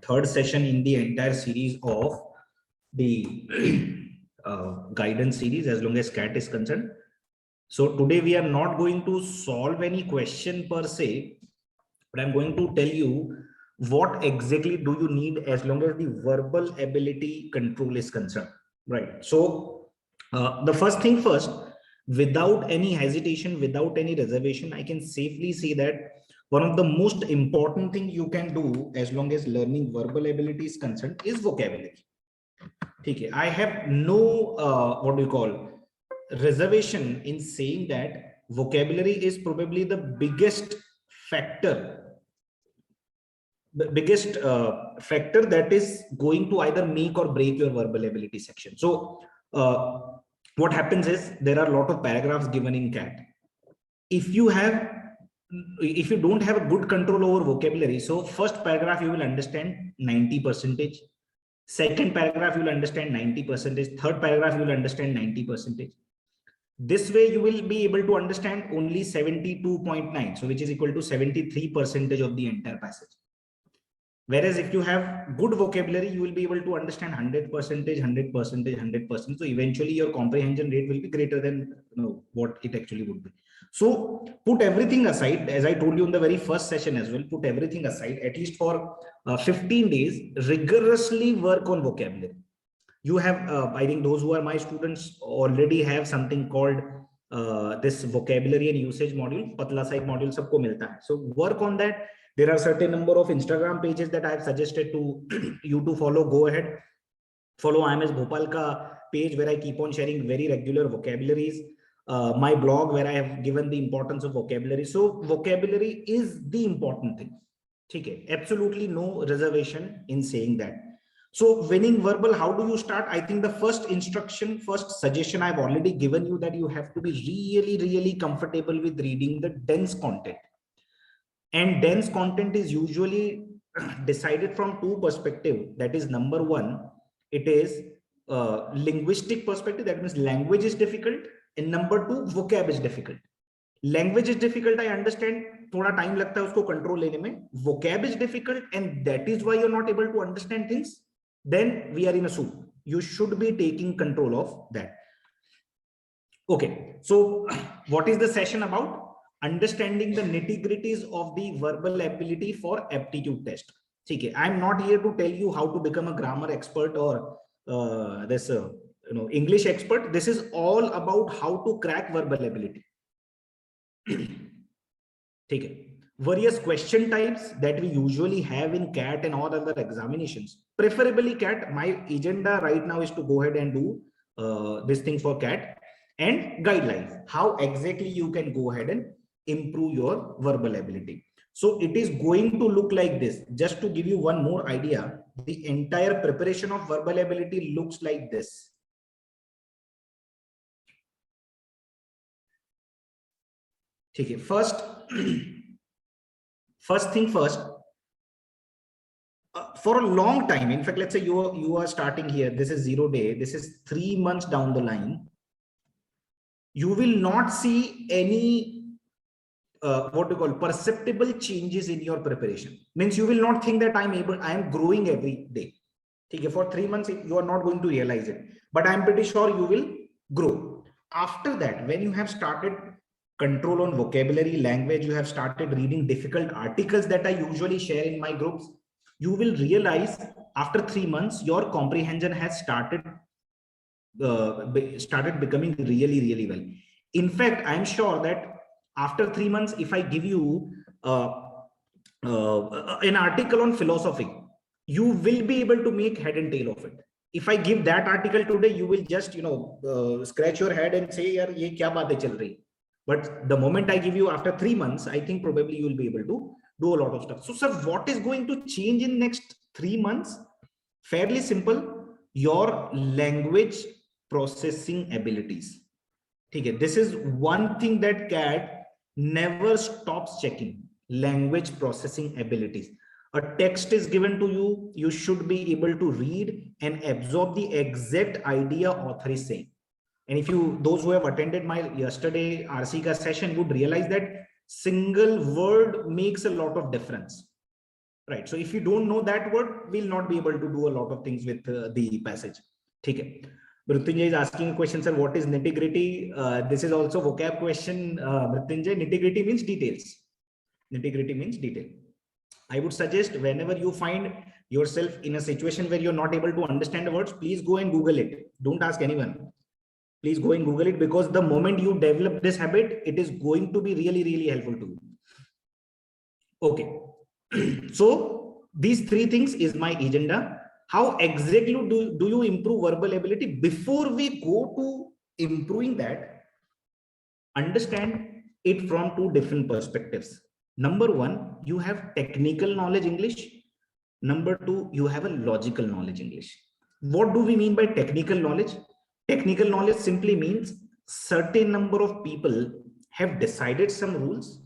third session in the entire series of the guidance series as long as CAT is concerned. So today we are not going to solve any question per se, but I'm going to tell you what exactly do you need as long as the verbal ability control is concerned, right? So the first thing first, without any hesitation, without any reservation, I can safely say that one of the most important thing you can do as long as learning verbal ability is concerned is vocabulary. Okay, I have no what do you call reservation in saying that vocabulary is probably the biggest factor, the biggest factor that is going to either make or break your verbal ability section. So what happens is there are a lot of paragraphs given in CAT. If you don't have a good control over vocabulary, so first paragraph you will understand 90%, second paragraph you will understand 90%, third paragraph you will understand 90%. This way you will be able to understand only 72.9, so which is equal to 73% of the entire passage. Whereas if you have good vocabulary, you will be able to understand 100%, 100%, 100%. So eventually your comprehension rate will be greater than what it actually would be. So put everything aside, as I told you in the very first session as well, put everything aside, at least for 15 days, rigorously work on vocabulary. You have, I think those who are my students already have something called this vocabulary and usage module, patla sa ek module sabko milta hai. So work on that. There are certain number of Instagram pages that I have suggested to you to follow. Go ahead, follow IMS Bhopal ka page where I keep on sharing very regular vocabularies. My blog where I have given the importance of vocabulary. So vocabulary is the important thing. Okay, absolutely no reservation in saying that. So winning verbal, how do you start? I think the first instruction, first suggestion I've already given you that you have to be really, really comfortable with reading the dense content. And dense content is usually decided from two perspectives. That is, number one, it is linguistic perspective. That means language is difficult. And number two, vocab is difficult. Language is difficult. I understand. Thoda time lagta hai usko control lene mein. Vocab is difficult, and that is why you're not able to understand things. Then we are in a soup. You should be taking control of that. Okay. So what is the session about? Understanding the nitty-gritties of the verbal ability for aptitude test. Okay, I'm not here to tell you how to become a grammar expert or English expert. This is all about how to crack verbal ability. Okay. Various question types that we usually have in CAT and all other examinations. Preferably CAT. My agenda right now is to go ahead and do this thing for CAT and guidelines. How exactly you can go ahead and improve your verbal ability. So it is going to look like this. Just to give you one more idea, the entire preparation of verbal ability looks like this. Okay, first thing first, for a long time, in fact, let's say you are starting here, this is 0 day, this is 3 months down the line, you will not see any what we call perceptible changes in your preparation. Means you will not think that I am growing every day. Okay, for 3 months you are not going to realize it, but I'm pretty sure you will grow. After that, when you have started control on vocabulary, language, you have started reading difficult articles that I usually share in my groups, you will realize after 3 months your comprehension has started becoming really, really well. In fact, I'm sure that after 3 months, if I give you an article on philosophy, you will be able to make head and tail of it. If I give that article today, you will just scratch your head and say, "Yaar, ye kya baatein chal rahi?" But the moment I give you after 3 months, I think probably you will be able to do a lot of stuff. So, sir, what is going to change in next 3 months? Fairly simple. Your language processing abilities. Okay, this is one thing that CAT never stops checking. Language processing abilities. A text is given to you, you should be able to read and absorb the exact idea author is saying. And if those who have attended my yesterday RC session would realize that single word makes a lot of difference. right? So if you don't know that word, we'll not be able to do a lot of things with the passage. Okay. Mrityunjay is asking a question, sir, what is nitty gritty? This is also vocab question. Mrityunjay, nitty gritty means details. Nitty gritty means detail. I would suggest whenever you find yourself in a situation where you're not able to understand the words, please go and Google it. Don't ask anyone. Please go and Google it, because the moment you develop this habit, it is going to be really, really helpful to you. Okay. So these three things is my agenda. How exactly do you improve verbal ability? Before we go to improving that, understand it from two different perspectives. Number one, you have technical knowledge English. Number two, you have a logical knowledge English. What do we mean by technical knowledge? Technical knowledge simply means certain number of people have decided some rules.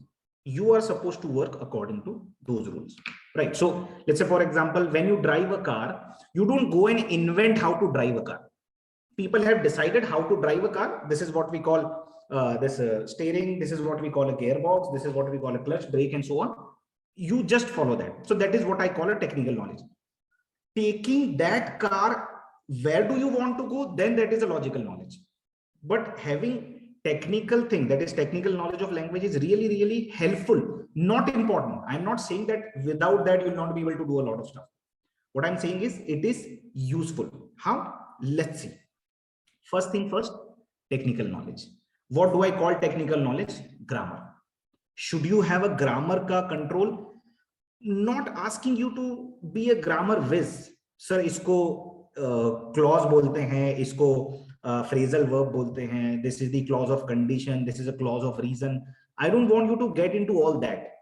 You are supposed to work according to those rules, right? So let's say, for example, when you drive a car, you don't go and invent how to drive a car. People have decided how to drive a car. This is what we call this steering. This is what we call a gearbox. This is what we call a clutch, brake, and so on. You just follow that. So that is what I call a technical knowledge. Taking that car, where do you want to go? Then that is a logical knowledge. But having technical thing, that is technical knowledge of language, is really, really helpful, not important. I'm not saying that without that you'll not be able to do a lot of stuff. What I'm saying is it is useful. How? Let's see. First thing first, technical knowledge. What do I call technical knowledge? Grammar. Should you have a grammar ka control? Not asking you to be a grammar whiz. Sir, isko clause bolte hain, isko phrasal verb bolte hain, this is the clause of condition, this is a clause of reason. I don't want you to get into all that.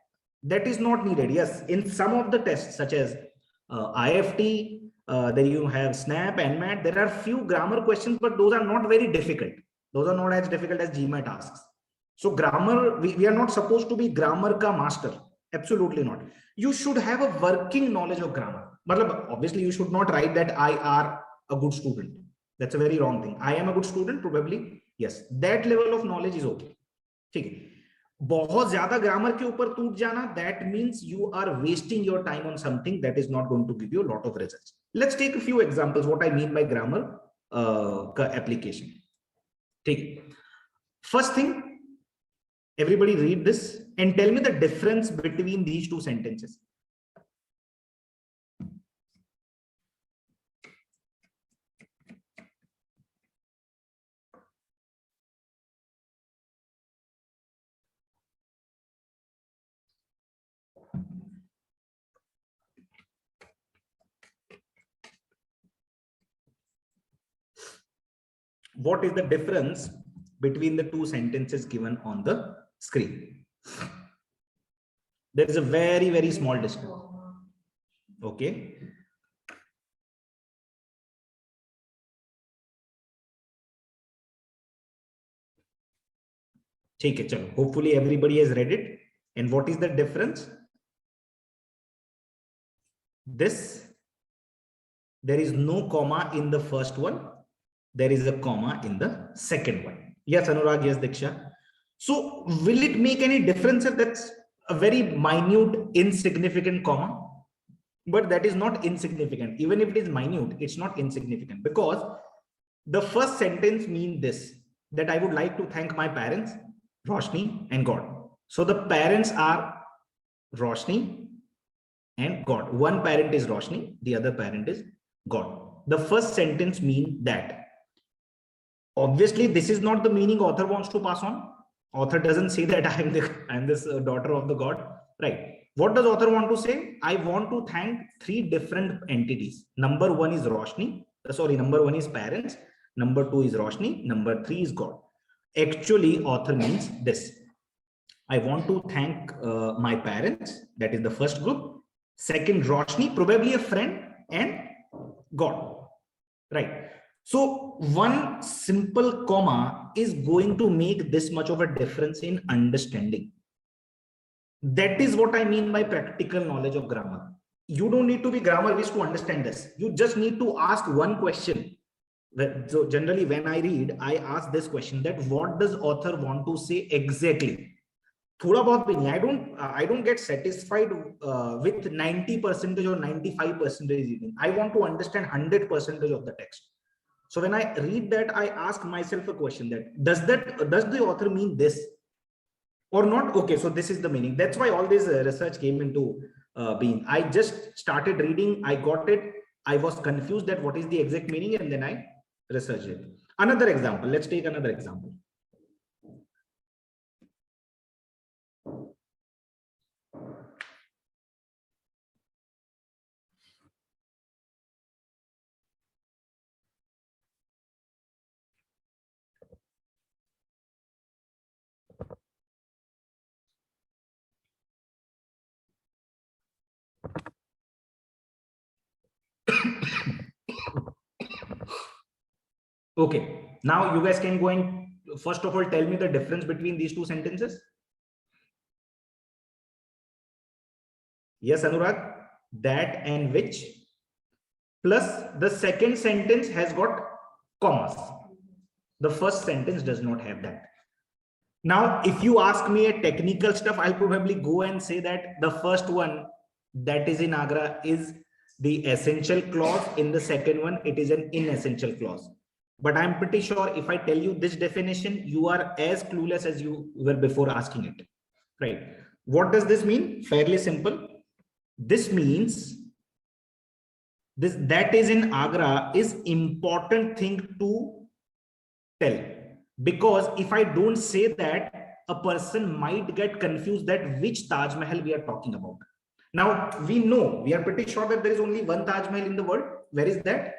That is not needed. Yes, in some of the tests such as IFT, then you have SNAP and MAT, there are few grammar questions, but those are not very difficult. Those are not as difficult as GMAT asks. So grammar, we are not supposed to be grammar ka master. Absolutely not. You should have a working knowledge of grammar. Obviously, you should not write that I are a good student. That's a very wrong thing. I am a good student, probably. Yes, that level of knowledge is okay. ठीक है. बहुत ज्यादा grammar के ऊपर टूट जाना, that means you are wasting your time on something that is not going to give you a lot of results. Let's take a few examples what I mean by grammar ka application. ठीक है. First thing, everybody read this and tell me the difference between these two sentences. What is the difference between the two sentences given on the screen? There is a very, very small distance. Okay. Take it. Chalo. Hopefully everybody has read it. And what is the difference? This, there is no comma in the first one. There is a comma in the second one. Yes, Anurag, yes, Diksha. So will it make any difference if that's a very minute, insignificant comma? But that is not insignificant. Even if it is minute, it's not insignificant, because the first sentence means this, that I would like to thank my parents, Roshni and God. So the parents are Roshni and God. One parent is Roshni, the other parent is God. The first sentence means that. Obviously, this is not the meaning author wants to pass on. Author doesn't say that I'm this daughter of the God, right? What does author want to say? I want to thank three different entities. Number one is Roshni. Number one is parents. Number two is Roshni. Number three is God. Actually, author means this. I want to thank my parents. That is the first group. Second, Roshni, probably a friend, and God, right? So one simple comma is going to make this much of a difference in understanding. That is what I mean by practical knowledge of grammar. You don't need to be grammar whiz to understand this. You just need to ask one question. So generally when I read, I ask this question, that what does author want to say exactly? थोड़ा बहुत भी नहीं. I don't get satisfied with 90% or 95% reading. I want to understand 100% of the text. So when I read that, I ask myself a question: that does the author mean this or not? Okay, so this is the meaning. That's why all this research came into being. I just started reading, I got it, I was confused that what is the exact meaning, and then I researched it. Another example, let's take another example. Okay, now you guys can go and first of all tell me the difference between these two sentences. Yes, Anurag, that and which, plus the second sentence has got commas. The first sentence does not have that. Now, if you ask me a technical stuff, I'll probably go and say that the first one, that is in Agra, is the essential clause. In the second one, it is an inessential clause. But I'm pretty sure if I tell you this definition, you are as clueless as you were before asking it, right? What does this mean? Fairly simple. This means this that is in Agra is important thing to tell, because if I don't say that, a person might get confused that which Taj Mahal we are talking about. Now we know, we are pretty sure that there is only one Taj Mahal in the world. Where is that?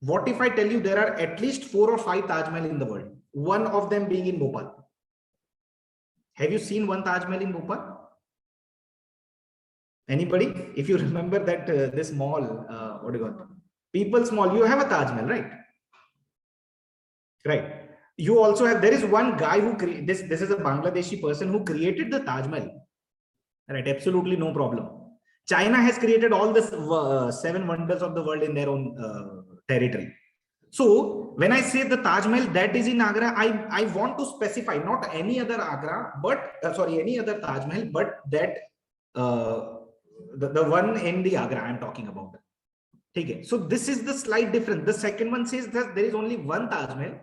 What if I tell you there are at least 4 or 5 Taj Mahal in the world, one of them being in Bhopal? Have you seen one Taj Mahal in Bhopal? Anybody? If you remember that this mall, what do you call it? People's Mall, you have a Taj Mahal, right? Right. You also have, there is one guy who this is a Bangladeshi person who created the Taj Mahal. Right, absolutely no problem. China has created all the 7 wonders of the world in their own territory. So when I say the Taj Mahal that is in Agra, I want to specify not any other Agra, but any other Taj Mahal, but that the one in the Agra I'm talking about. Okay, so this is the slight difference. The second one says that there is only one Taj Mahal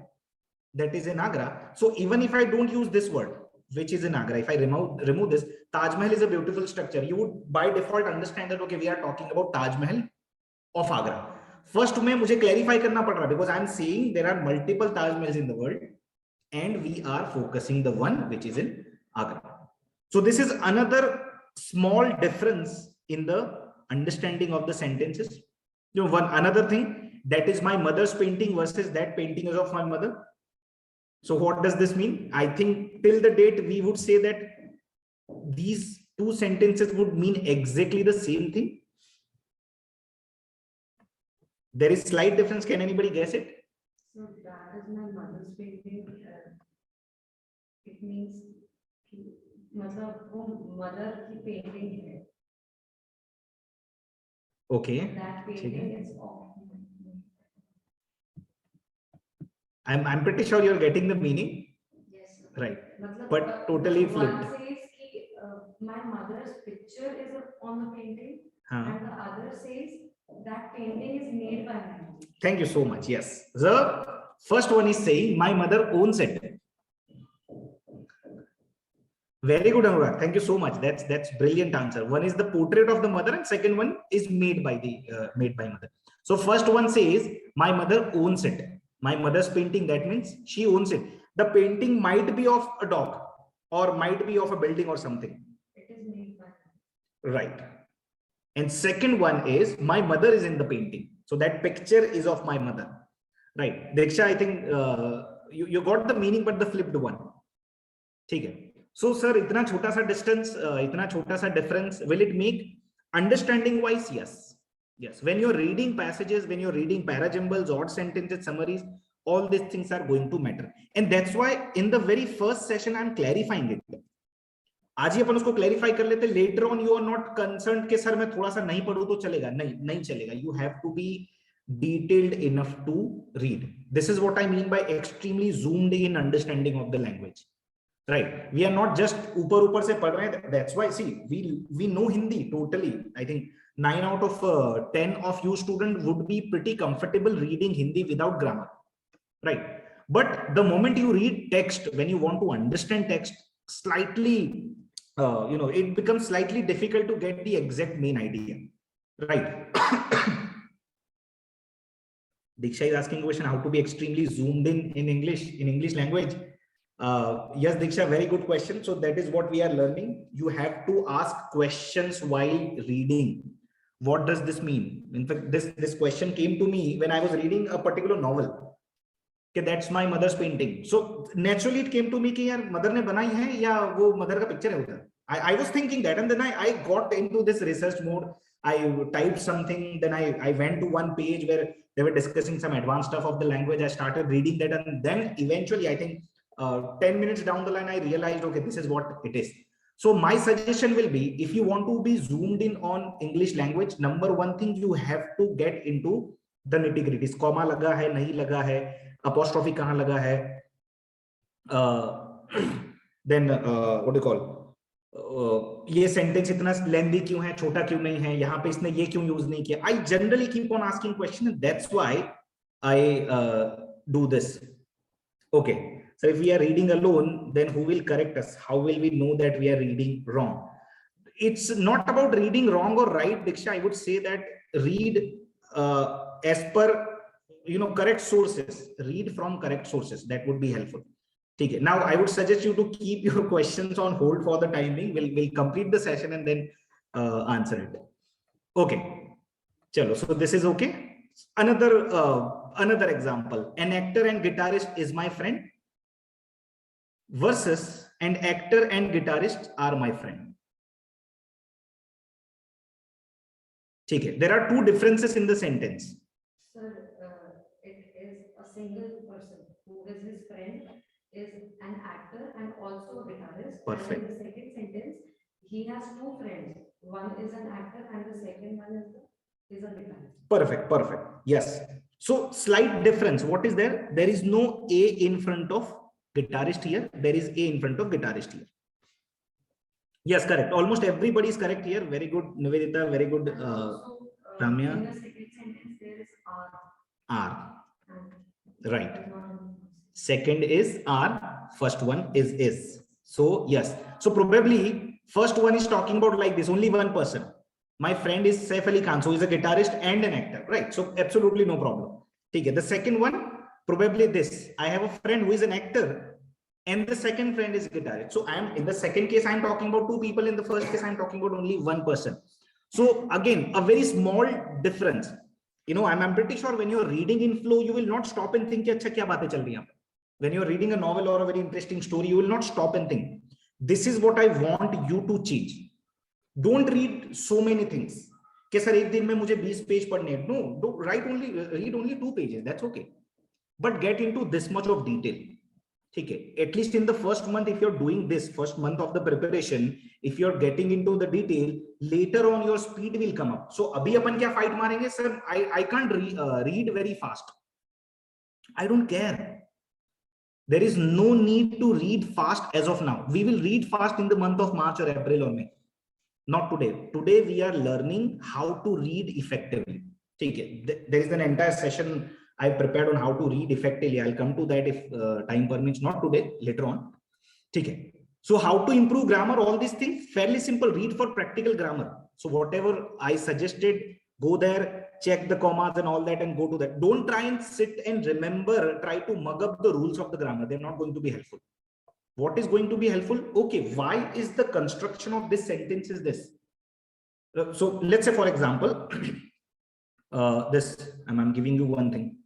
that is in Agra. So even if I don't use this word, which is in Agra, if I remove this, Taj Mahal is a beautiful structure, you would by default understand that okay, we are talking about Taj Mahal of Agra. First में मुझे clarify करना पड़ रहा, because I am saying there are multiple Taj Mahals in the world and we are focusing the one which is in Agra. So this is another small difference in the understanding of the sentences. You know, another thing, that is my mother's painting versus that painting is of my mother. So what does this mean? I think till the date we would say that these two sentences would mean exactly the same thing. There is slight difference. Can anybody guess it? So that is my mother's painting. It means मतलब वो mother की painting है. Okay. That painting is of. I'm pretty sure you're getting the meaning. Yes. Right. मतलब, but totally flipped. One says कि my mother's picture is on the painting, and the other says that painting is made by my mother. Thank you so much. Yes, the first one is saying my mother owns it. Very good, Anurag. Thank you so much. That's brilliant answer. One is the portrait of the mother, and second one is made by mother. So first one says my mother owns it. My mother's painting, that means she owns it. The painting might be of a dog or might be of a building or something. It is made by her. Right. And second one is my mother is in the painting. So that picture is of my mother. Right. Diksha, I think you got the meaning, but the flipped one. Okay. So sir, itna chota sa distance, itna chota sa difference, will it make understanding wise? Yes. Yes. When you're reading passages, when you're reading parajumbles, odd sentences, summaries, all these things are going to matter. And that's why in the very first session, I'm clarifying it. आज ही अपन उसको clarify कर लेते. Later on you are not concerned कि sir मैं थोड़ा सा नहीं पढ़ूं तो चलेगा. नहीं चलेगा. You have to be detailed enough to read. This is what I mean by extremely zoomed in understanding of the language. right? We are not just ऊपर से पढ़ रहे हैं. That's why, see, we know Hindi totally. I think 9 out of 10 of you students would be pretty comfortable reading Hindi without grammar, right? But the moment you read text, when you want to understand text, slightly, it becomes slightly difficult to get the exact main idea, right? Diksha is asking a question, how to be extremely zoomed in English language. Yes, Diksha, very good question. So that is what we are learning. You have to ask questions while reading. What does this mean? In fact, this question came to me when I was reading a particular novel. Okay, that's my mother's painting. So naturally it came to me कि यार mother ने बनाई है या वो mother का picture है उधर. I was thinking that, and then I got into this research mode. I typed something, then I went to one page where they were discussing some advanced stuff of the language. I started reading that, and then eventually, I think 10 minutes down the line, I realized, okay, this is what it is. So my suggestion will be, if you want to be zoomed in on English language, number one thing, you have to get into the nitty-gritties. Comma लगा है, नहीं लगा है, apostrophe कहाँ लगा है, then what do you call, ये sentence इतना लेंथी क्यों है, छोटा क्यों नहीं है, यहाँ पे इसने ये क्यों यूज नहीं किया. I generally keep on asking questions, and that's why I do this. Okay, so if we are reading alone, then who will correct us? How will we know that we are reading wrong? It's not about reading wrong or right, Diksha. I would say that read as per correct sources. Read from correct sources. That would be helpful. Okay. Now I would suggest you to keep your questions on hold for the timing. We'll complete the session and then answer it. Okay. Chalo. So this is okay. Another example. An actor and guitarist is my friend versus an actor and guitarist are my friend. Okay. There are two differences in the sentence. Sir, it is a single person who is his friend, is an actor and also a guitarist. Perfect. And in the second sentence, he has two friends. One is an actor and the second one is a guitarist. Perfect. Yes. So slight difference. What is there? There is no A in front of guitarist here. There is A in front of guitarist here. Yes, correct. Almost everybody is correct here. Very good, Nivedita. Very good, Ramya. In the second sentence, there is R. R. And Right. it is not in the first. Second is R. First one is. So yes. So probably first one is talking about like this. Only one person. My friend is Saif Ali Khan. So he's a guitarist and an actor. Right. So absolutely no problem. Okay. The second one, probably this. I have a friend who is an actor. And the second friend is a guitarist. So in the second case, I'm talking about two people. In the first case, I'm talking about only one person. So again, a very small difference. I'm pretty sure when you're reading in flow, you will not stop and think, "Achha, kya baatein chal rahi hain?" When you're reading a novel or a very interesting story, you will not stop and think. This is what I want you to change. Don't read so many things. कि sir एक दिन में मुझे 20 page पढ़ने हैं. No, read only 2 pages. That's okay. But get into this much of detail. Okay, at least in the first month, if you're doing this first month of the preparation, if you're getting into the detail, later on your speed will come up. So abhi apan kya fight marenge, sir? I can't read very fast. I don't care. There is no need to read fast as of now. We will read fast in the month of March or April or May. Not today. Today we are learning how to read effectively. Okay, there is an entire session I prepared on how to read effectively. I'll come to that if time permits, not today, later on. Okay. So how to improve grammar, all these things, fairly simple. Read for practical grammar. So whatever I suggested, go there, check the commas and all that and go to that. Don't try and sit and try to mug up the rules of the grammar. They're not going to be helpful. What is going to be helpful? Okay, why is the construction of this sentence is this? So let's say, for example, I'm giving you one thing.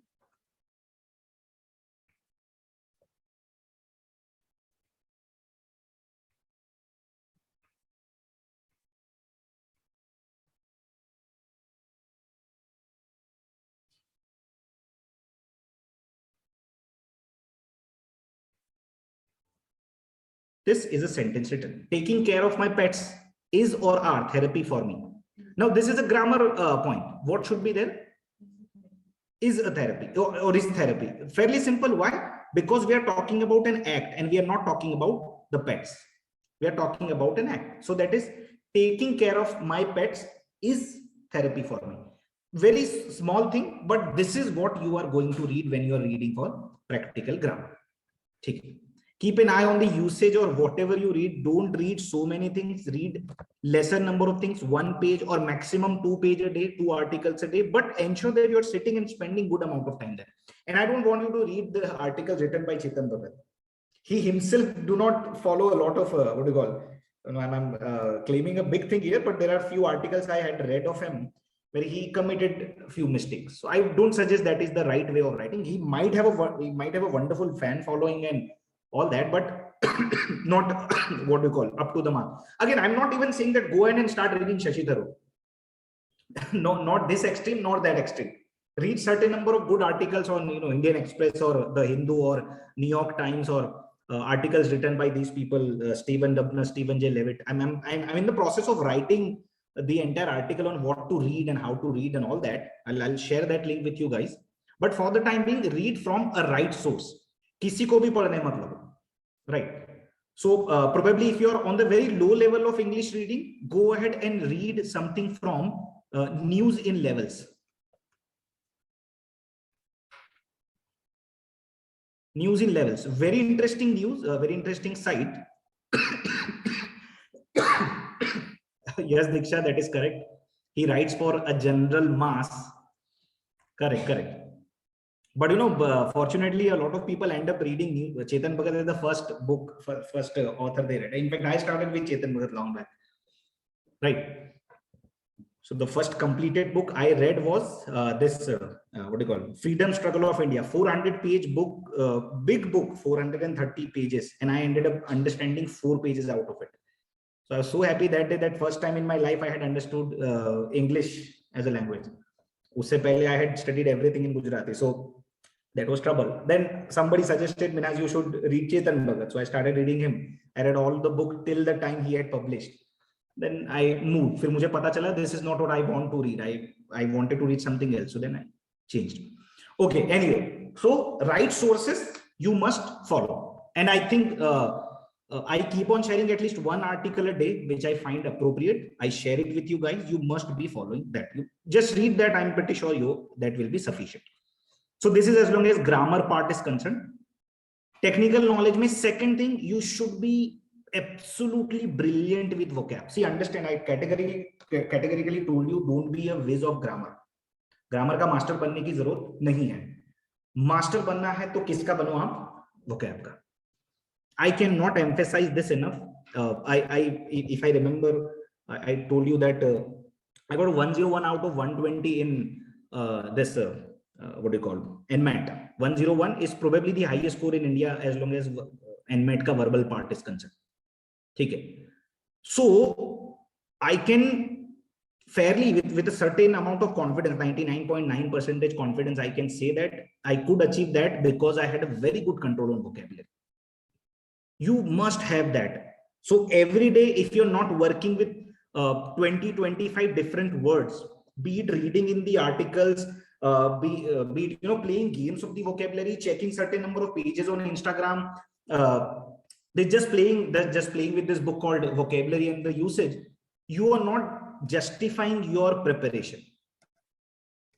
This is a sentence written. Taking care of my pets is or are therapy for me. Now, this is a grammar point. What should be there? Is a therapy or is therapy. Fairly simple. Why? Because we are talking about an act and we are not talking about the pets. We are talking about an act. So that is taking care of my pets is therapy for me. Very small thing, but this is what you are going to read when you are reading for practical grammar. Keep an eye on the usage or whatever you read. Don't read so many things. Read lesser number of things, 1 page or maximum 2 pages a day, 2 articles a day, but ensure that you're sitting and spending good amount of time there. And I don't want you to read the articles written by Chetan Bhagat. He himself do not follow a lot of, what do you call, I'm claiming a big thing here, but there are few articles I had read of him where he committed a few mistakes. So I don't suggest that is the right way of writing. He might have a wonderful fan following and all that, but not what we call up to the mark. Again, I'm not even saying that go ahead and start reading Shashi Tharoor. No, not this extreme, nor that extreme. Read certain number of good articles on Indian Express or the Hindu or New York Times or articles written by these people, Stephen Dubner, Stephen J. Levitt. I'm in the process of writing the entire article on what to read and how to read and all that. I'll share that link with you guys. But for the time being, read from a right source. Kisi ko bhi padhne mat lagो, right? So probably if you're on the very low level of English reading, go ahead and read something from News in Levels. News in Levels, very interesting news, very interesting site. Yes, Diksha, that is correct. He writes for a general mass. Correct. But fortunately, a lot of people end up reading Chetan Bhagat is the first book, first author they read. In fact, I started with Chetan Bhagat long back. Right. So the first completed book I read was this, what do you call it? Freedom Struggle of India, 400-page book, big book, 430 pages. And I ended up understanding 4 pages out of it. So I was so happy that day, that first time in my life, I had understood English as a language. Usse pehle I had studied everything in Gujarati. So that was trouble. Then somebody suggested, Minhaj, you should read Chetan Bhagat. So I started reading him. I read all the book till the time he had published. Then I moved. Fir mujhe pata chala, this is not what I want to read. I wanted to read something else. So then I changed. Okay, anyway. So right sources you must follow. And I think I keep on sharing at least 1 article a day, which I find appropriate. I share it with you guys. You must be following that. You just read that. I'm pretty sure that will be sufficient. So this is as long as grammar part is concerned. Technical knowledge means second thing, you should be absolutely brilliant with vocab. See, understand, I categorically told you, don't be a whiz of grammar. Grammar का master बनने की जरूरत नहीं है. Master बनना है तो किसका बनो आप? Vocab का. I cannot emphasize this enough. If I remember, I told you that I got 101 out of 120 in this, what do you call, NMAT. 101 is probably the highest score in India as long as NMAT ka verbal part is concerned. Okay. So I can fairly, with a certain amount of confidence, 99.9% confidence, I can say that I could achieve that because I had a very good control on vocabulary. You must have that. So every day, if you're not working with 20-25 different words, be it reading in the articles, be it playing games of the vocabulary, checking certain number of pages on Instagram, they're just playing with this book called Vocabulary and the Usage. You are not justifying your preparation.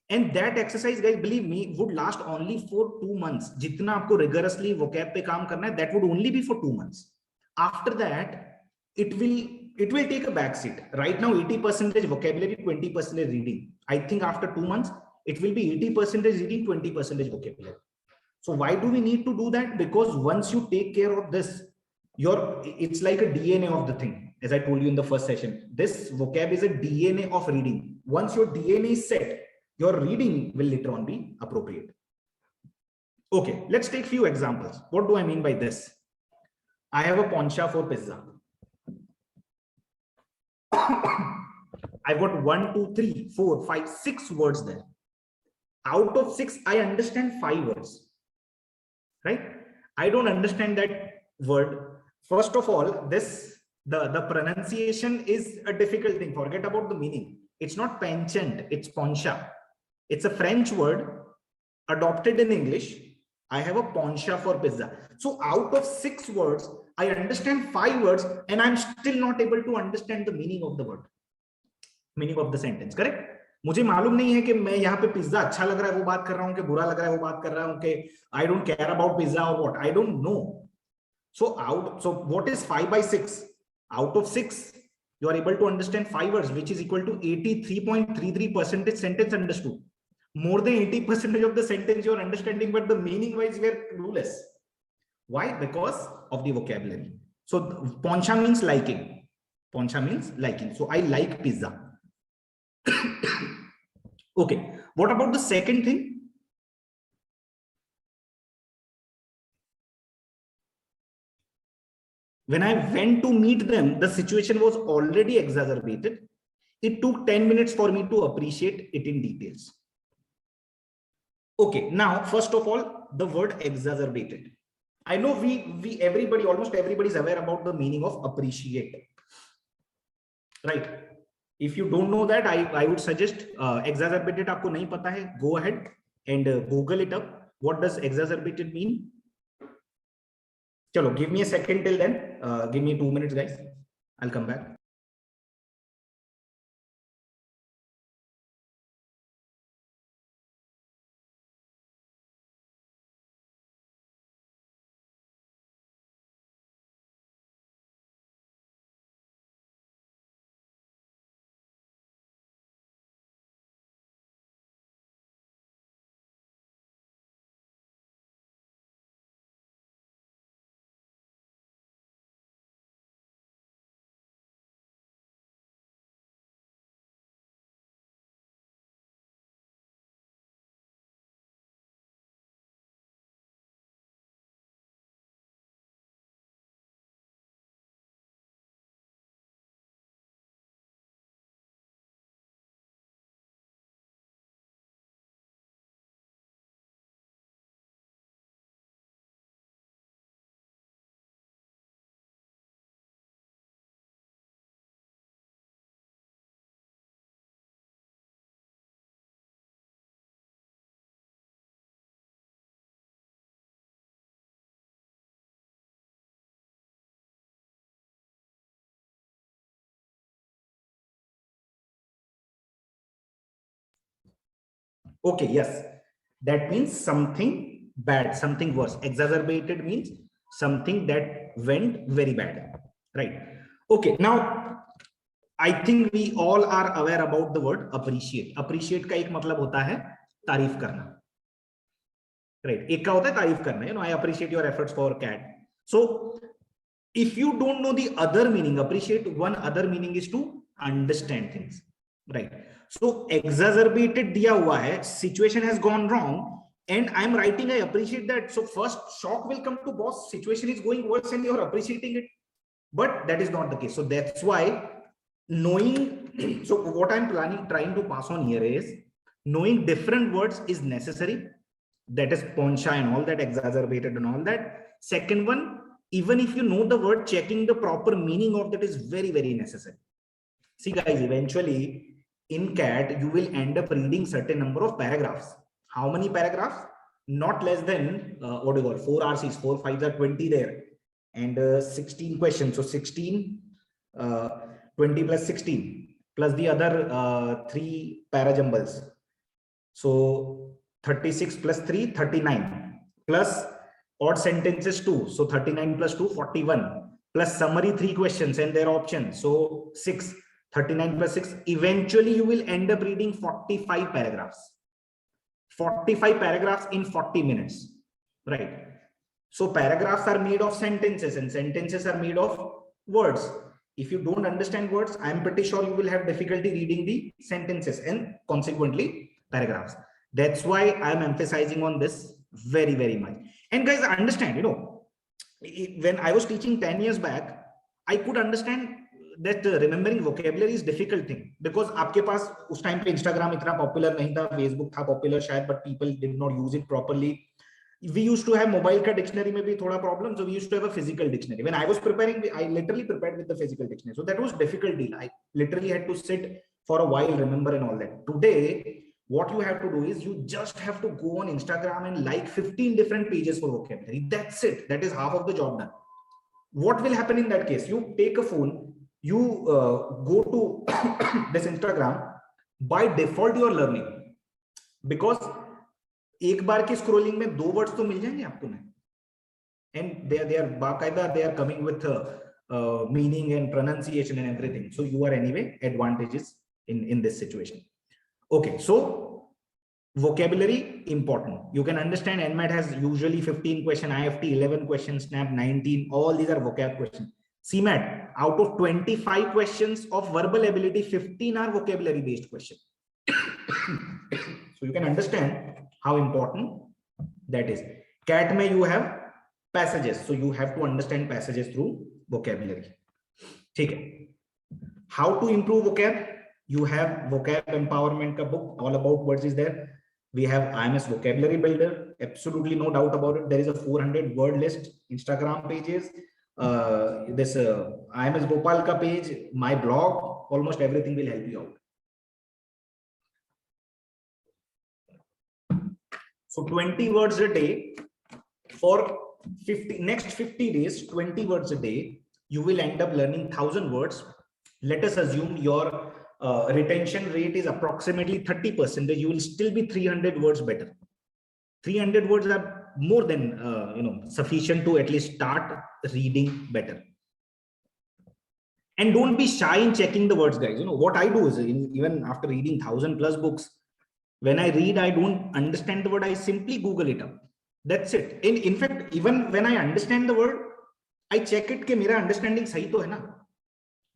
And that exercise, guys, believe me, would last only for 2 months. Jitna aapko rigorously vocab pe kaam karna hai, that would only be for 2 months. After that, it will take a backseat. Right now, 80% vocabulary, 20% reading. I think after 2 months, it will be 80% reading, 20% vocabulary. So why do we need to do that? Because once you take care of this, it's like a DNA of the thing. As I told you in the first session, this vocab is a DNA of reading. Once your DNA is set, your reading will later on be appropriate. Okay, let's take few examples. What do I mean by this? I have a poncha for pizza. I've got 1, 2, 3, 4, 5, 6 words there. Out of 6, I understand 5 words. Right? I don't understand that word. First of all, the pronunciation is a difficult thing. Forget about the meaning. It's not penchant, it's poncha. It's a French word adopted in English. I have a poncha for pizza. So out of 6 words, I understand 5 words and I'm still not able to understand the meaning of the word, meaning of the sentence. Correct? मुझे मालूम नहीं है कि मैं यहाँ पे pizza अच्छा लग रहा है वो बात कर रहा हूँ कि बुरा लग रहा है वो बात कर रहा हूँ कि I don't care about pizza or what. I don't know. So what is 5 by 6? Out of 6, you are able to understand 5 words, which is equal to 83.33% sentence understood. More than 80% of the sentence you are understanding, but the meaning wise we are clueless. Why? Because of the vocabulary. So poncha means liking. Poncha means liking. So I like pizza. Okay. What about the second thing? When I went to meet them, the situation was already exacerbated. It took 10 minutes for me to appreciate it in details. Okay, now, first of all, the word exacerbated. I know everybody, almost everybody is aware about the meaning of appreciate. Right? If you don't know that, I would suggest exacerbated aapko nahi pata hai, go ahead and Google it up. What does exacerbated mean? Chalo, give me a second till then. Give me 2 minutes, guys. I'll come back. Okay, yes, that means something bad, something worse. Exacerbated means something that went very bad, right? Okay, now I think we all are aware about the word appreciate. Appreciate का एक मतलब होता है तारीफ करना, right? एक का होता है तारीफ करना, you know, I appreciate your efforts for cat. So if you don't know the other meaning, appreciate, one other meaning is to understand things, right? So exacerbated diya hua hai, situation has gone wrong and I'm writing I appreciate that. So first shock will come to boss, situation is going worse and you're appreciating it, but that is not the case. So that's why knowing, so what I'm trying to pass on here is knowing different words is necessary. That is poncha and all that, exacerbated and all that. Second one, even if you know the word, checking the proper meaning of that is very, very necessary. See guys, eventually in CAT, you will end up reading certain number of paragraphs. How many paragraphs? Not less than, what do you call, 4 RCs, 4 5s are 20 there. And 16 questions. So 16, 20 plus 16, plus the other 3 parajumbles. So 36 plus 3, 39, plus odd sentences 2. So 39 plus 2, 41, plus summary 3 questions and their options. So 6, 39 plus 6. Eventually you will end up reading 45 paragraphs. 45 paragraphs in 40 minutes, right? So paragraphs are made of sentences and sentences are made of words. If you don't understand words, I'm pretty sure you will have difficulty reading the sentences and consequently paragraphs. That's why I'm emphasizing on this very, very much. And guys, understand, you know, when I was teaching 10 years back, I could understand that remembering vocabulary is difficult thing, because आपके पास उस time पे Instagram इतना popular नहीं था, Facebook था popular शायद, but people did not use it properly. We used to have mobile ka dictionary में भी थोड़ा problem, so we used to have a physical dictionary. When I was preparing, I literally prepared with the physical dictionary, so that was difficult deal. I literally had to sit for a while, remember and all that. Today, what you have to do is you just have to go on Instagram and like 15 different pages for vocabulary. That's it. That is half of the job done. What will happen in that case? You take a phone, you go to this Instagram. By default you are learning, because एक बार की scrolling में 2 words तो मिल जाएंगे आपको ना, and they are बाकायदा, they are coming with meaning and pronunciation and everything. So you are anyway advantages in this situation. Okay, so vocabulary important. You can understand NMAT has usually 15 question, IFT 11 questions, SNAP 19. All these are vocab questions. CMAT, out of 25 questions of verbal ability, 15 are vocabulary based questions. So you can understand how important that is. CAT may you have passages, so you have to understand passages through vocabulary. Okay. How to improve vocab? You have vocab empowerment ka book, all about words is there. We have IMS vocabulary builder, absolutely no doubt about it. There is a 400 word list, Instagram pages, this IMS Gopal ka page, my blog, almost everything will help you out. So 20 words a day for next 50 days, 20 words a day, you will end up learning 1000 words. Let us assume your retention rate is approximately 30%. You will still be 300 words better. 300 words are more than sufficient to at least start reading better. And don't be shy in checking the words, guys. What I do is, even after reading 1000+ books, when I read, I don't understand the word, I simply Google it up. That's it. In fact, even when I understand the word, I check it कि मेरा understanding सही तो है ना.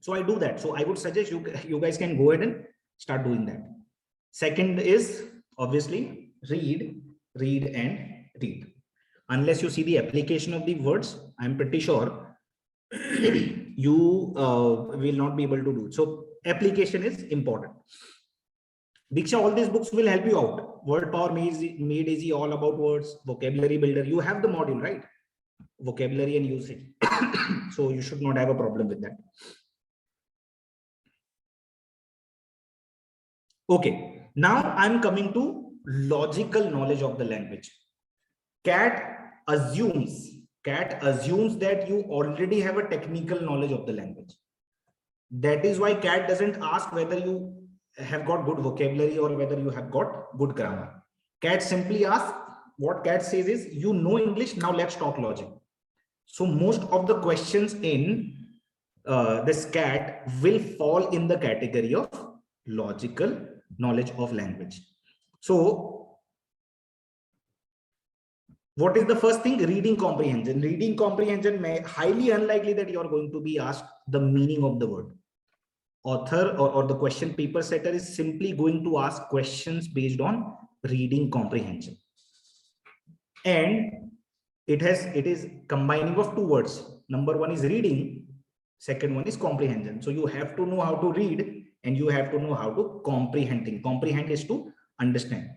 So I do that. So I would suggest you guys can go ahead and start doing that. Second is obviously read. Unless you see the application of the words, I'm pretty sure you will not be able to do it. So application is important. Diksha, all these books will help you out. Word Power Made Easy, all about words. Vocabulary Builder, you have the module, right? Vocabulary and usage. So you should not have a problem with that. Okay, now I'm coming to logical knowledge of the language. CAT assumes that you already have a technical knowledge of the language. That is why CAT doesn't ask whether you have got good vocabulary or whether you have got good grammar. CAT simply asks, what CAT says is, you know English, now let's talk logic. So most of the questions in this CAT will fall in the category of logical knowledge of language. So what is the first thing? Reading comprehension. Reading comprehension may highly unlikely that you are going to be asked the meaning of the word. Author or the question paper setter is simply going to ask questions based on reading comprehension. And it is combining of 2 words. Number 1 is reading, second one is comprehension. So you have to know how to read and you have to know how to comprehend. Comprehend is to understand.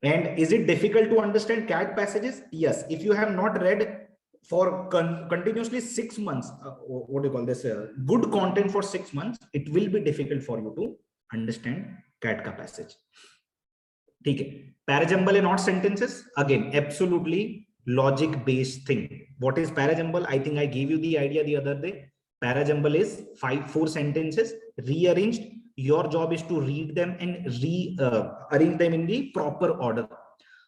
And is it difficult to understand CAT passages? Yes. If you have not read for continuously 6 months, what do you call this? Good content for 6 months, it will be difficult for you to understand CAT ka passage. Okay. Parajumble and odd sentences, again, absolutely logic based thing. What is parajumble? I think I gave you the idea the other day. Parajumble is 4 sentences rearranged. Your job is to read them and arrange them in the proper order.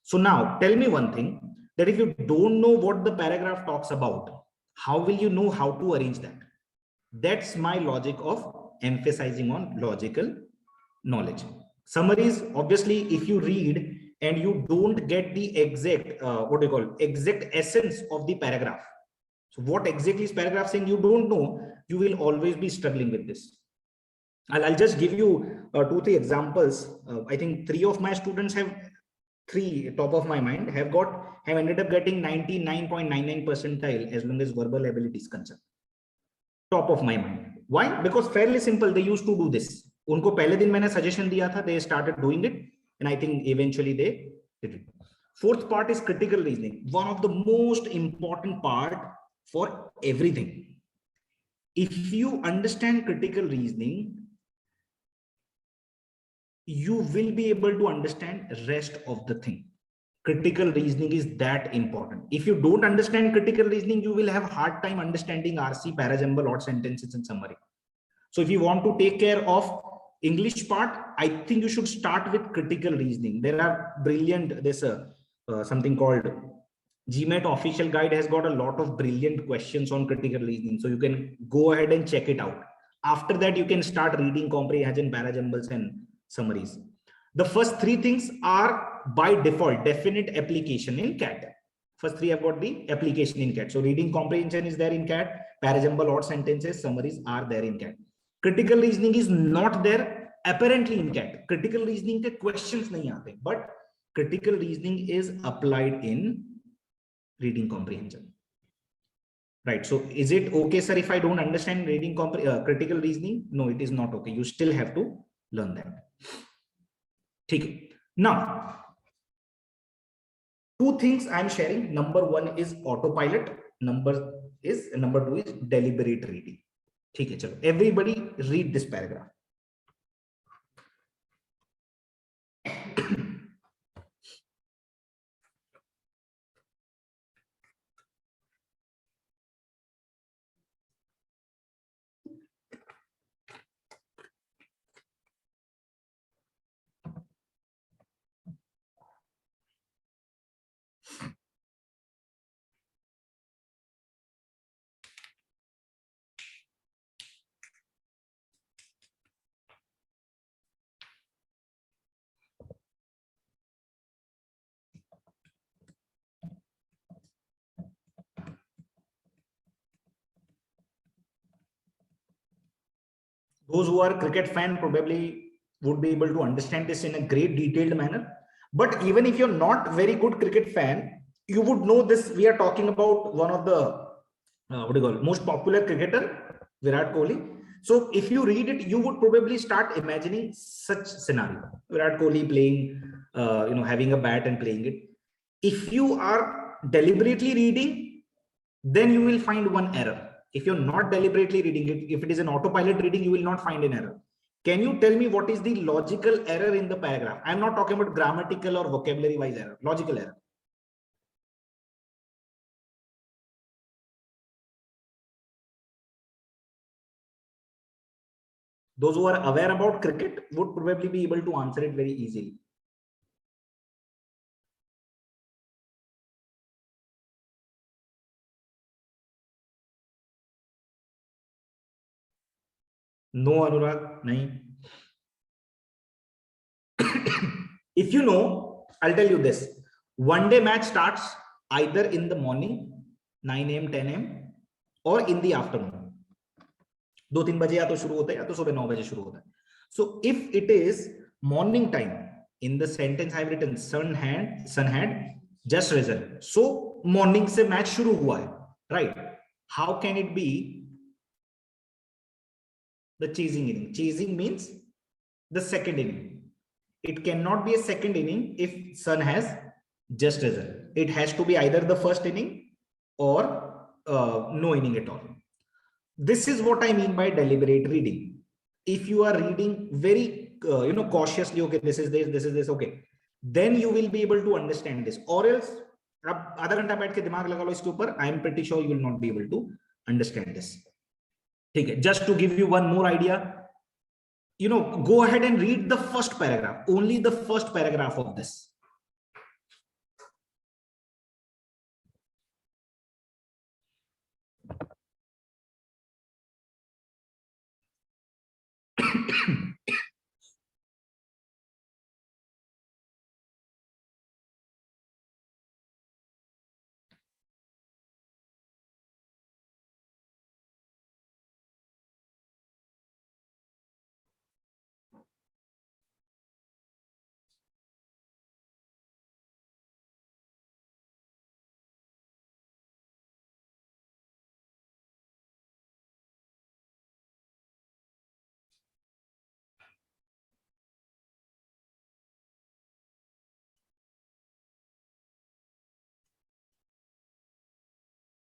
So now tell me one thing, that if you don't know what the paragraph talks about, how will you know how to arrange that? That's my logic of emphasizing on logical knowledge. Summaries, obviously, if you read and you don't get the exact, exact essence of the paragraph. So what exactly is paragraph saying, you don't know, you will always be struggling with this. I'll just give you 2-3 examples. I think 3 of my students have, 3 top of my mind, have ended up getting 99.99 percentile as long as verbal ability is concerned. Top of my mind. Why? Because fairly simple, they used to do this. उनको पहले दिन मैंने suggestion दिया था, they started doing it, and I think eventually they did it. 4th part is critical reasoning. One of the most important part for everything. If you understand critical reasoning, you will be able to understand rest of the thing. critical reasoning is that important. If you don't understand critical reasoning, you will have hard time understanding RC, parajumble, odd sentences, and summary. So if you want to take care of English part, I think you should start with critical reasoning. There are brilliant, there's something called GMAT official guide has got a lot of brilliant questions on critical reasoning. So you can go ahead and check it out. After that, you can start reading comprehension, parajumbles, and summaries. The first three things are by default definite application in CAT. First three have got the application in CAT. So reading comprehension is there in CAT, parajumble, odd sentences, summaries are there in CAT. Critical reasoning is not there apparently in CAT. Critical reasoning के questions नहीं आते, but critical reasoning is applied in reading comprehension. Right. So is it okay, sir, if I don't understand reading critical reasoning? No, it is not okay. You still have to learn that. Okay. Now, two things I'm sharing. Number one is autopilot. Number two is deliberate reading. Okay, chalo. Everybody read this paragraph. Those who are cricket fan probably would be able to understand this in a great detailed manner. But even if you're not very good cricket fan, you would know this. We are talking about one of the most popular cricketer, Virat Kohli. So if you read it, you would probably start imagining such scenario. Virat Kohli playing, having a bat and playing it. If you are deliberately reading, then you will find one error. If you're not deliberately reading it, if it is an autopilot reading, you will not find an error. Can you tell me what is the logical error in the paragraph? I'm not talking about grammatical or vocabulary wise error, logical error. Those who are aware about cricket would probably be able to answer it very easily. No, Anurag, nahi. If you know, I'll tell you this. One day match starts either in the morning, 9 a.m., 10 a.m., or in the afternoon. 2-3 बजे या तो शुरू होता है या तो सुबह 9 बजे शुरू होता है. So if it is morning time, in the sentence I've written sun had just risen. So morning से match शुरू हुआ है, right? How can it be the chasing inning? Chasing means the second inning. It cannot be a second inning if sun has just risen. It has to be either the first inning or no inning at all. This is what I mean by deliberate reading. If you are reading very cautiously, okay, this is this, okay, then you will be able to understand this. Or else, आधा घंटा बैठ के दिमाग लगा लो इसके ऊपर, I am pretty sure you will not be able to understand this. ठीक है, just to give you one more idea, go ahead and read the first paragraph, only the first paragraph of this.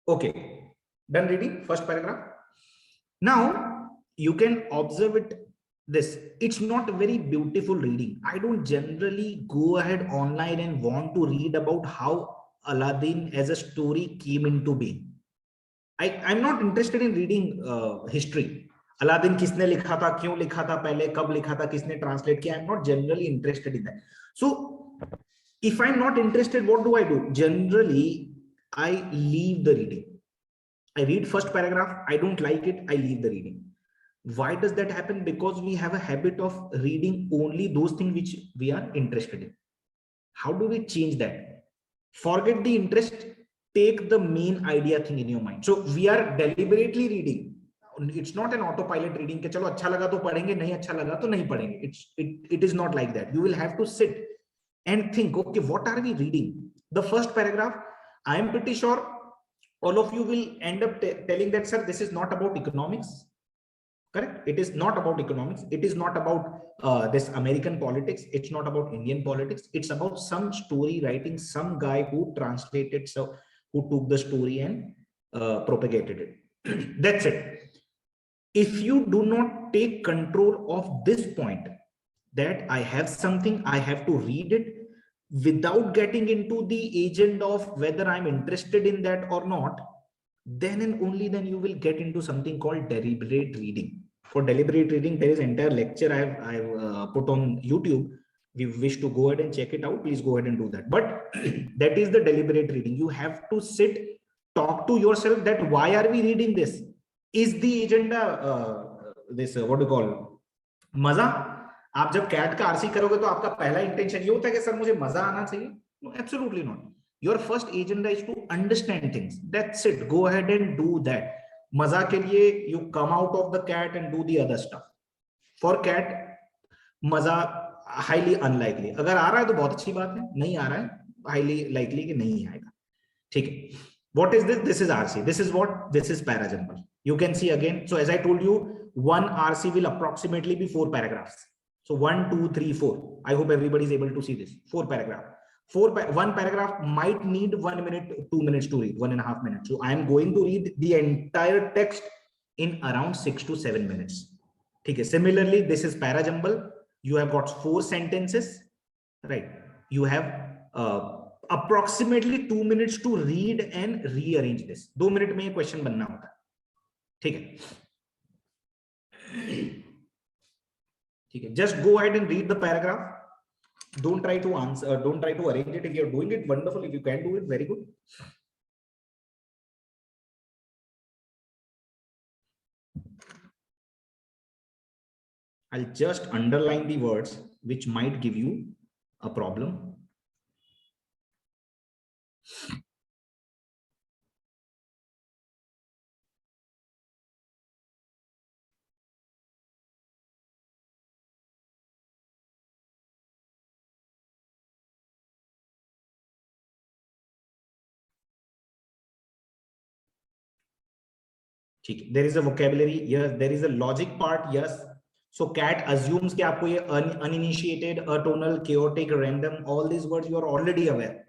Okay, done reading first paragraph. Now you can observe it this, it's not a very beautiful reading. I don't generally go ahead online and want to read about how Aladdin as a story came into being. I'm not interested in reading history. Aladdin किसने लिखा था, क्यों लिखा था, पहले कब लिखा था, किसने translate किया. I'm not generally interested in that. So if I'm not interested, what do? Generally, I leave the reading. I read first paragraph. I don't like it. I leave the reading. Why does that happen? Because we have a habit of reading only those things which we are interested in. How do we change that? Forget the interest, take the main idea thing in your mind. So we are deliberately reading. It's not an autopilot reading ke chalo acha laga to padhenge, nahi acha laga to nahi padhenge. It is not like that. You will have to sit and think, okay, what are we reading? The first paragraph, I am pretty sure all of you will end up telling that, sir, this is not about economics. Correct? It is not about economics. It is not about this American politics. It's not about Indian politics. It's about some story writing, some guy who translated, so who took the story and propagated it. That's it. If you do not take control of this point, that I have something, I have to read it without getting into the agent of whether I'm interested in that or not, then and only then you will get into something called deliberate reading. For deliberate reading, there is entire lecture I've put on YouTube. We wish to go ahead and check it out, please go ahead and do that. But that is the deliberate reading. You have to sit, talk to yourself that why are we reading this? Is the agenda this what do you call मजा? आप जब cat का RC करोगे तो आपका पहला intention ये होता है कि सर मुझे मजा आना चाहिए? No, absolutely not. Your first agenda is to understand things. That's it. Go ahead and do that. मजा के लिए you come out of the cat and do the other stuff. For cat, मजा highly unlikely. अगर आ रहा है तो बहुत अच्छी बात है, नहीं आ रहा है highly likely कि नहीं आएगा. ठीक है. What is this? This is RC. This is what? This is parajumble. You can see again. So as I told you, one RC will approximately be 4 paragraphs. So 1, 2, 3, 4. I hope everybody is able to see this. 4 paragraphs. One paragraph might need 1 minute, 2 minutes to read, 1.5 minutes. So I am going to read the entire text in around 6 to 7 minutes. Okay. Similarly, this is parajumble. You have got 4 sentences, right? You have approximately 2 minutes to read and rearrange this. 2 minute में question बनना होता है. ठीक है. ठीक है. Just go ahead and read the paragraph. Don't try to answer, don't try to arrange it. If you're doing it, wonderful. If you can do it, very good. I'll just underline the words which might give you a problem. ठीक है. There is a vocabulary, yes. There is a logic part, yes. So cat assumes कि आपको ये uninitiated, atonal, chaotic, random, all these words you are already aware.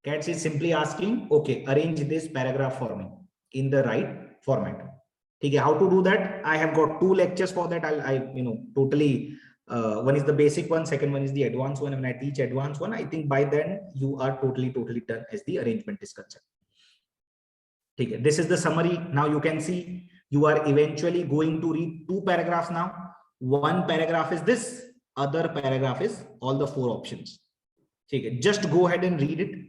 Cat is simply asking, okay, arrange this paragraph for me in the right format. Okay, how to do that? I have got 2 lectures for that. Totally. One is the basic one, second one is the advanced one. And when I teach advanced one, I think by then you are totally done as the arrangement is concerned. Okay, this is the summary. Now you can see you are eventually going to read 2 paragraphs now. One paragraph is this, other paragraph is all the 4 options. Okay, just go ahead and read it.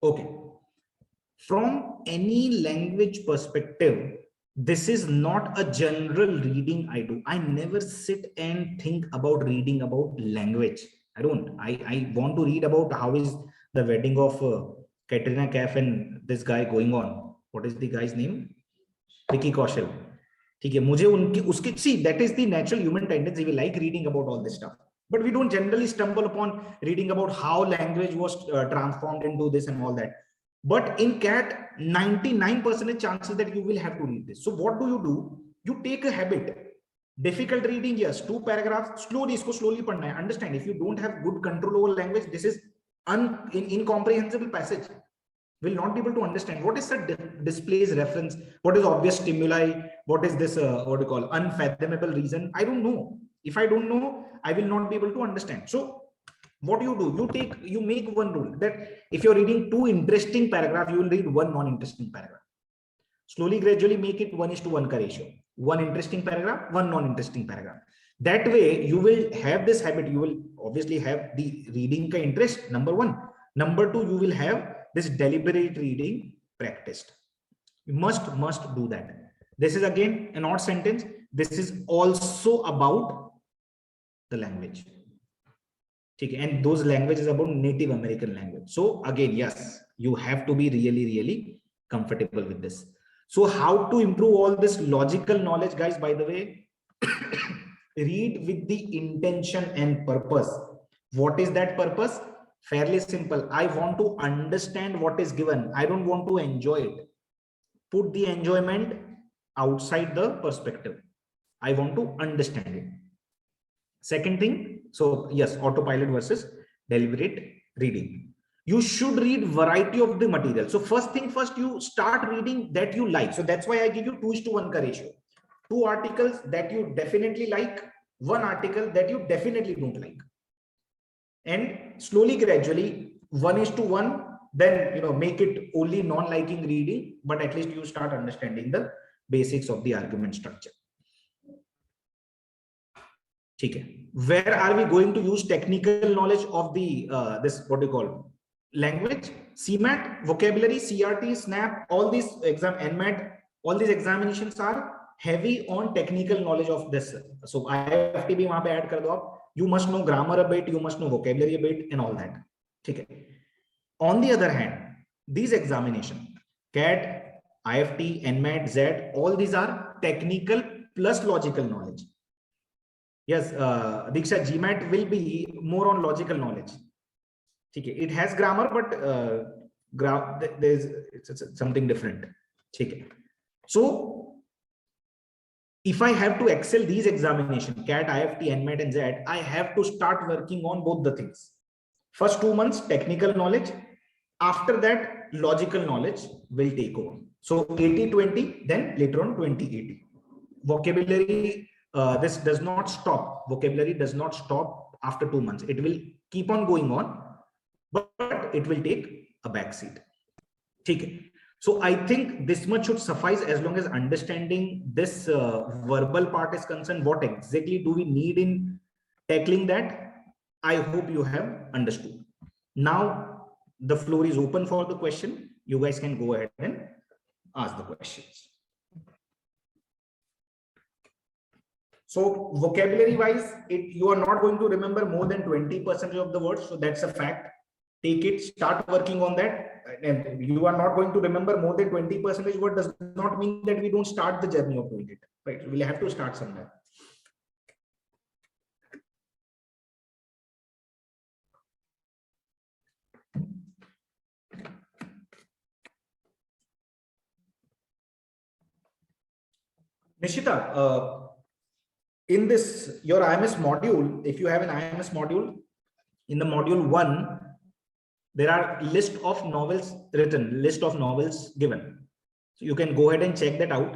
Okay. From any language perspective, this is not a general reading I do. I never sit and think about reading about language. I don't. I want to read about how is the wedding of Katrina Kaif and this guy going on. What is the guy's name? Vicky Kaushal. ठीक है, मुझे उनकी उसकी see that is the natural human tendency. We like reading about all this stuff, but we don't generally stumble upon reading about how language was transformed into this and all that. But in CAT, 99% chances that you will have to read this. So what do? You take a habit. Difficult reading, yes, 2 paragraphs, slowly padna hai. Understand, if you don't have good control over language, this is incomprehensible passage. Will not be able to understand what is the displays reference, what is obvious stimuli, what is this what do you call unfathomable reason. I don't know. If I don't know, I will not be able to understand. So what do? You make one rule that if you're reading 2 interesting paragraphs, you will read 1 non-interesting paragraph. Slowly, gradually make it 1:1 ka ratio. 1 interesting paragraph, 1 non-interesting paragraph. That way you will have this habit. You will obviously have the reading ka interest, number 1. Number 2, you will have this deliberate reading practiced. You must do that. This is again an odd sentence. This is also about the language. Okay, and those languages about Native American language. So again, yes, you have to be really comfortable with this. So how to improve all this logical knowledge, guys? By the way, read with the intention and purpose. What is that purpose? Fairly simple. I want to understand what is given. I don't want to enjoy it. Put the enjoyment outside the perspective. I want to understand it. Second thing, so yes, autopilot versus deliberate reading. You should read variety of the material. So first thing first, you start reading that you like. So that's why I give you 2:1 ka ratio. 2 articles that you definitely like, 1 article that you definitely don't like. And slowly, gradually, 1:1, then make it only non-liking reading, but at least you start understanding the basics of the argument structure. Okay. Where are we going to use technical knowledge of the this what do you call language? CMAT, vocabulary, CRT, SNAP, all these exam, NMAT, all these examinations are heavy on technical knowledge of this. So IFT bhi wahan pe add kar do aap. You must know grammar a bit, you must know vocabulary a bit, and all that. Okay. On the other hand, these examinations, CAT, IFT, NMAT, Z, all these are technical plus logical knowledge. Yes, Diksha, GMAT will be more on logical knowledge. Okay. It has grammar, but it's something different. Okay. So if I have to excel these examinations, CAT, IFT, NMAT, and Z, I have to start working on both the things. First 2 months, technical knowledge. After that, logical knowledge will take over. So 80-20, then later on 20-80. Vocabulary, this does not stop. Vocabulary does not stop after 2 months. It will keep on going on, but it will take a backseat. Okay. So I think this much should suffice as long as understanding this verbal part is concerned. What exactly do we need in tackling that? I hope you have understood. Now the floor is open for the question. You guys can go ahead and ask the questions. So vocabulary wise, you are not going to remember more than 20% of the words. So that's a fact. Take it, start working on that. And you are not going to remember more than 20% word does not mean that we don't start the journey of doing it. Right? We'll have to start somewhere. Nishita, in this, your IMS module, if you have an IMS module, in the module 1, there are list of novels written, list of novels given. So you can go ahead and check that out,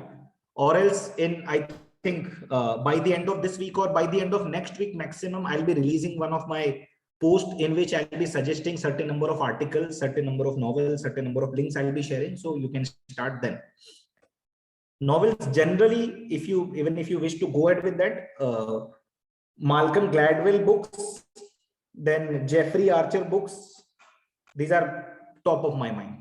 or else I think by the end of this week or by the end of next week maximum, I'll be releasing one of my posts in which I'll be suggesting certain number of articles, certain number of novels, certain number of links I'll be sharing. So you can start then. Novels generally, even if you wish to go ahead with that, Malcolm Gladwell books, then Jeffrey Archer books, these are top of my mind.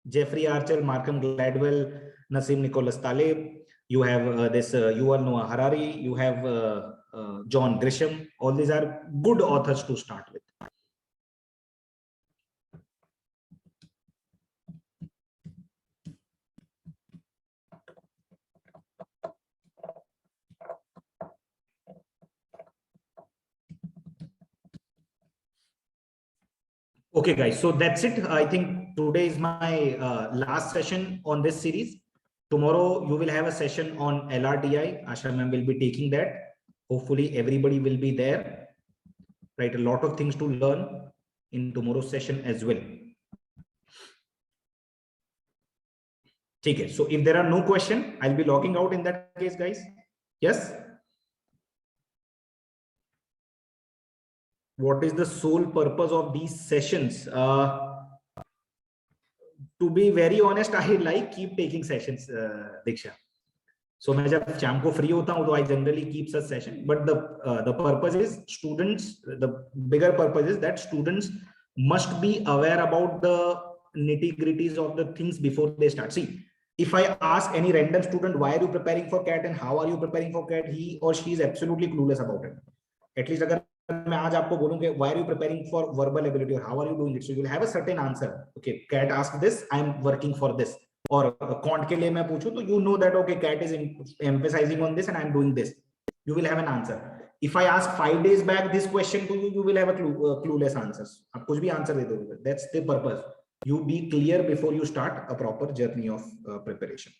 Jeffrey Archer, Malcolm Gladwell, Nassim Nicholas Taleb, you have this Yuval Noah Harari, you have John Grisham. All these are good authors to start with. Okay, guys, so that's it. I think today is my last session on this series. Tomorrow you will have a session on LRTI. Asha ma'am will be taking that. Hopefully everybody will be there. Right, a lot of things to learn in tomorrow's session as well. Okay, so if there are no questions, I'll be logging out in that case, guys. Yes. What is the sole purpose of these sessions? To be very honest, I like keep taking sessions, Diksha. So मैं जब शाम को free होता हूँ, तो I generally keep such session. But the purpose is students. The bigger purpose is that students must be aware about the nitty-gritties of the things before they start. See, if I ask any random student, why are you preparing for CAT and how are you preparing for CAT, he or she is absolutely clueless about it. At least अगर मैं आज आपको बोलूंगा why are you preparing for verbal ability or how are you doing it, so you will have a certain answer. Okay, CAT asked this, I am working for this. और quant के लिए मैं पूछूं तो you know that okay, CAT is emphasizing on this and I am doing this. You will have an answer. If I ask 5 days back this question to you, you will have a clueless answers. आप कुछ भी answer दे दोगे. That's the purpose. You be clear before you start a proper journey of preparation.